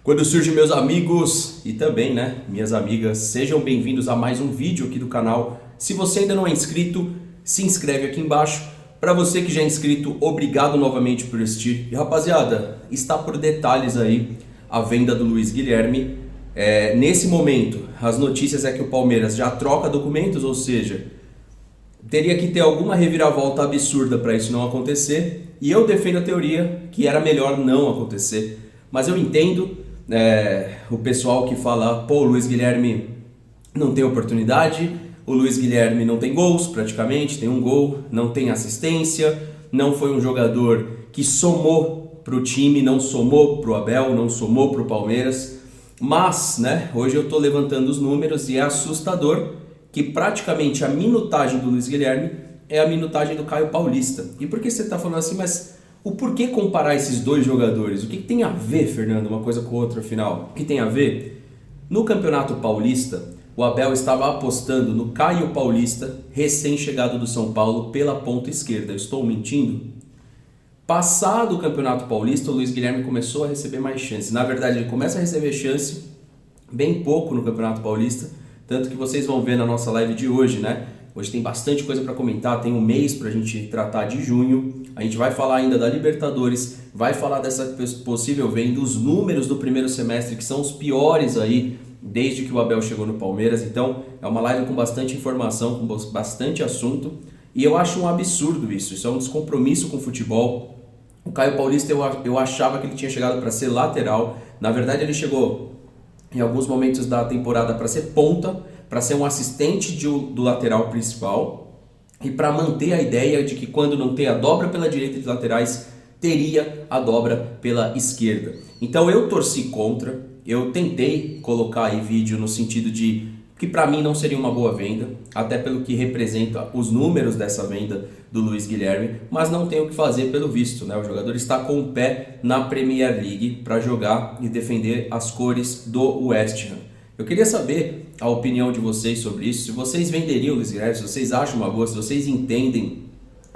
Quando surge, meus amigos e também, minhas amigas, sejam bem-vindos a mais um vídeo aqui do canal. Se você ainda não é inscrito, se inscreve aqui embaixo. Para você que já é inscrito, obrigado novamente por assistir. E rapaziada, está por detalhes aí a venda do Luiz Guilherme. Nesse momento, as notícias é que o Palmeiras já troca documentos, ou seja, teria que ter alguma reviravolta absurda para isso não acontecer. E eu defendo a teoria que era melhor não acontecer. Mas eu entendo o pessoal que fala, pô, o Luiz Guilherme não tem oportunidade, o Luiz Guilherme não tem gols praticamente, tem um gol, não tem assistência, não foi um jogador que somou para o time, não somou para o Abel, não somou para o Palmeiras. Mas, hoje eu estou levantando os números e é assustador que praticamente a minutagem do Luiz Guilherme é a minutagem do Caio Paulista. E por que você está falando assim, mas o porquê comparar esses dois jogadores? O que tem a ver, Fernando, uma coisa com a outra, afinal? O que tem a ver? No Campeonato Paulista, o Abel estava apostando no Caio Paulista, recém-chegado do São Paulo, pela ponta esquerda. Eu estou mentindo? Passado o Campeonato Paulista, o Luiz Guilherme começou a receber mais chances. Na verdade, ele começa a receber chance bem pouco no Campeonato Paulista, tanto que vocês vão ver na nossa live de hoje, Hoje tem bastante coisa para comentar, tem um mês para a gente tratar de junho. A gente vai falar ainda da Libertadores, vai falar dessa possível venda, dos números do primeiro semestre, que são os piores aí desde que o Abel chegou no Palmeiras. Então é uma live com bastante informação, com bastante assunto. E eu acho um absurdo isso é um descompromisso com o futebol. O Caio Paulista eu achava que ele tinha chegado para ser lateral. Na verdade ele chegou em alguns momentos da temporada para ser ponta, para ser um assistente do lateral principal e para manter a ideia de que quando não tem a dobra pela direita de laterais, teria a dobra pela esquerda. Então eu torci contra, eu tentei colocar aí vídeo no sentido de que para mim não seria uma boa venda, até pelo que representa os números dessa venda do Luiz Guilherme, mas não tem o que fazer pelo visto, O jogador está com o pé na Premier League para jogar e defender as cores do West Ham. Eu queria saber a opinião de vocês sobre isso, se vocês venderiam o Luiz Guilherme, se vocês acham uma boa, se vocês entendem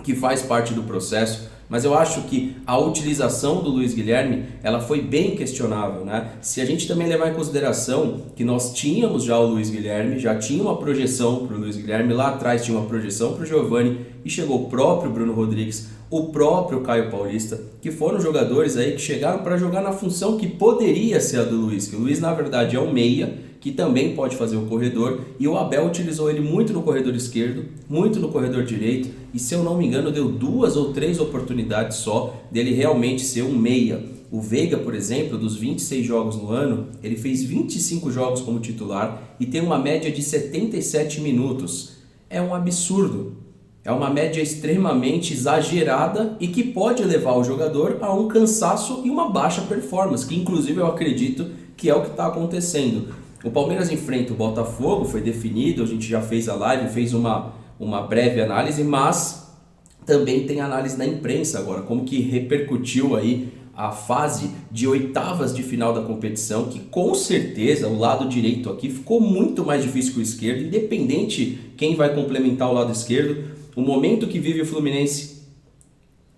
que faz parte do processo, mas eu acho que a utilização do Luiz Guilherme, ela foi bem questionável, Se a gente também levar em consideração que nós tínhamos já o Luiz Guilherme, já tinha uma projeção para o Luiz Guilherme, lá atrás tinha uma projeção para o Giovani e chegou o próprio Bruno Rodrigues, o próprio Caio Paulista, que foram jogadores aí que chegaram para jogar na função que poderia ser a do Luiz, que o Luiz na verdade é um meia, que também pode fazer o corredor, e o Abel utilizou ele muito no corredor esquerdo, muito no corredor direito, e se eu não me engano deu 2 ou 3 oportunidades só dele realmente ser um meia. O Veiga, por exemplo, dos 26 jogos no ano, ele fez 25 jogos como titular e tem uma média de 77 minutos. É um absurdo. É uma média extremamente exagerada e que pode levar o jogador a um cansaço e uma baixa performance, que inclusive eu acredito que é o que está acontecendo. O Palmeiras enfrenta o Botafogo, foi definido, a gente já fez a live, fez uma breve análise, mas também tem análise na imprensa agora, como que repercutiu aí a fase de oitavas de final da competição, que com certeza o lado direito aqui ficou muito mais difícil que o esquerdo, independente quem vai complementar o lado esquerdo. O momento que vive o Fluminense,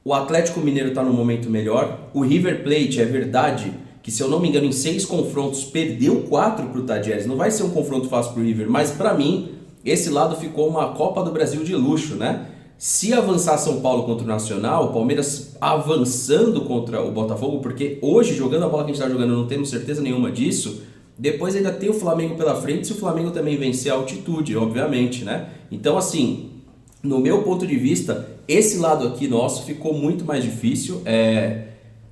o Atlético Mineiro está no momento melhor, o River Plate, é verdade que, se eu não me engano, em 6 confrontos perdeu 4 para o Tadieres. Não vai ser um confronto fácil para o River, mas para mim esse lado ficou uma Copa do Brasil de luxo, Se avançar São Paulo contra o Nacional, o Palmeiras avançando contra o Botafogo, porque hoje, jogando a bola que a gente está jogando, não temos certeza nenhuma disso. Depois ainda tem o Flamengo pela frente, se o Flamengo também vencer a altitude, obviamente, Então, assim, no meu ponto de vista, esse lado aqui nosso ficou muito mais difícil.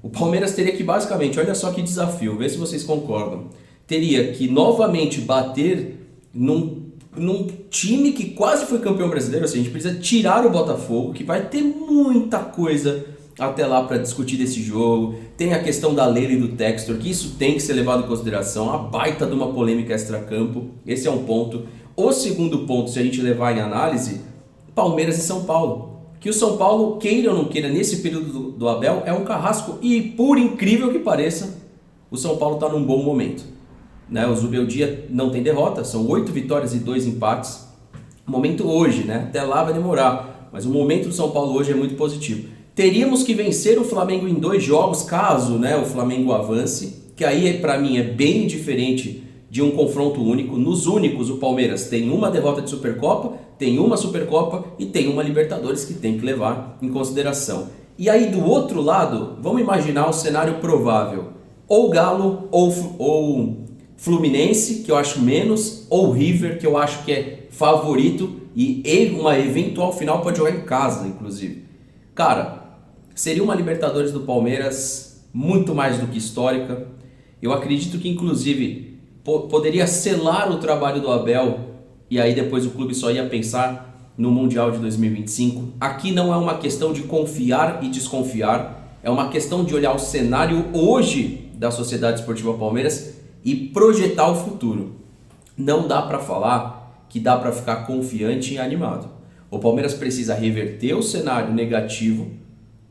O Palmeiras teria que basicamente, olha só que desafio, vê se vocês concordam, teria que novamente bater num time que quase foi campeão brasileiro, assim, a gente precisa tirar o Botafogo, que vai ter muita coisa até lá para discutir desse jogo. Tem a questão da Leila e do Textor, que isso tem que ser levado em consideração, a baita de uma polêmica extracampo, esse é um ponto. O segundo ponto, se a gente levar em análise, Palmeiras e São Paulo. Que o São Paulo, queira ou não queira, nesse período do Abel, é um carrasco e, por incrível que pareça, o São Paulo está num bom momento. O Zubeldia não tem derrota, são 8 vitórias e 2 empates. O momento hoje, até lá vai demorar, mas o momento do São Paulo hoje é muito positivo. Teríamos que vencer o Flamengo em 2 jogos, caso o Flamengo avance, que aí para mim é bem diferente de um confronto único. Nos únicos, o Palmeiras tem uma derrota de Supercopa, tem uma Supercopa e tem uma Libertadores que tem que levar em consideração. E aí do outro lado, vamos imaginar um cenário provável. Ou Galo ou Fluminense, que eu acho menos, ou River, que eu acho que é favorito e uma eventual final pode jogar em casa, inclusive. Cara, seria uma Libertadores do Palmeiras muito mais do que histórica. Eu acredito que, inclusive, poderia selar o trabalho do Abel e aí depois o clube só ia pensar no Mundial de 2025. Aqui não é uma questão de confiar e desconfiar, é uma questão de olhar o cenário hoje da Sociedade Esportiva Palmeiras e projetar o futuro. Não dá para falar que dá para ficar confiante e animado. O Palmeiras precisa reverter o cenário negativo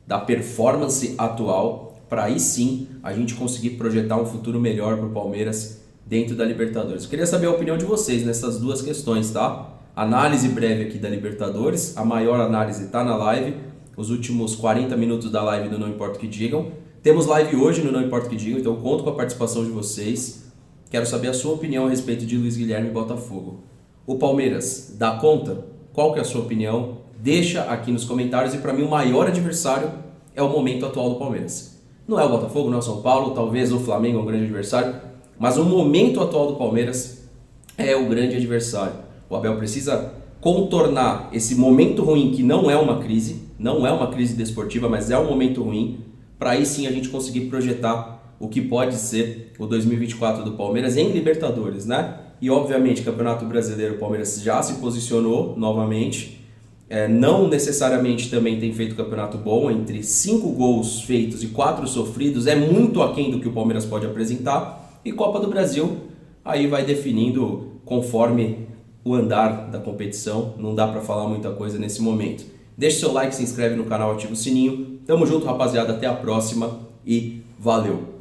da performance atual para aí sim a gente conseguir projetar um futuro melhor para o Palmeiras dentro da Libertadores. Eu queria saber a opinião de vocês nessas duas questões, tá? Análise breve aqui da Libertadores, a maior análise está na live, os últimos 40 minutos da live do Não Importa o Que Digam. Temos live hoje no Não Importa o Que Digam, então eu conto com a participação de vocês. Quero saber a sua opinião a respeito de Luiz Guilherme e Botafogo. O Palmeiras dá conta? Qual que é a sua opinião? Deixa aqui nos comentários e para mim o maior adversário é o momento atual do Palmeiras. Não é o Botafogo, não é o São Paulo, talvez o Flamengo é um grande adversário, mas o momento atual do Palmeiras é o grande adversário. O Abel precisa contornar esse momento ruim, que não é uma crise desportiva, mas é um momento ruim, para aí sim a gente conseguir projetar o que pode ser o 2024 do Palmeiras em Libertadores, né? E obviamente, Campeonato Brasileiro, o Palmeiras já se posicionou novamente, não necessariamente também tem feito campeonato bom, entre 5 gols feitos e 4 sofridos, é muito aquém do que o Palmeiras pode apresentar, e Copa do Brasil aí vai definindo conforme o andar da competição, não dá para falar muita coisa nesse momento. Deixe seu like, se inscreve no canal, ativa o sininho. Tamo junto, rapaziada, até a próxima e valeu!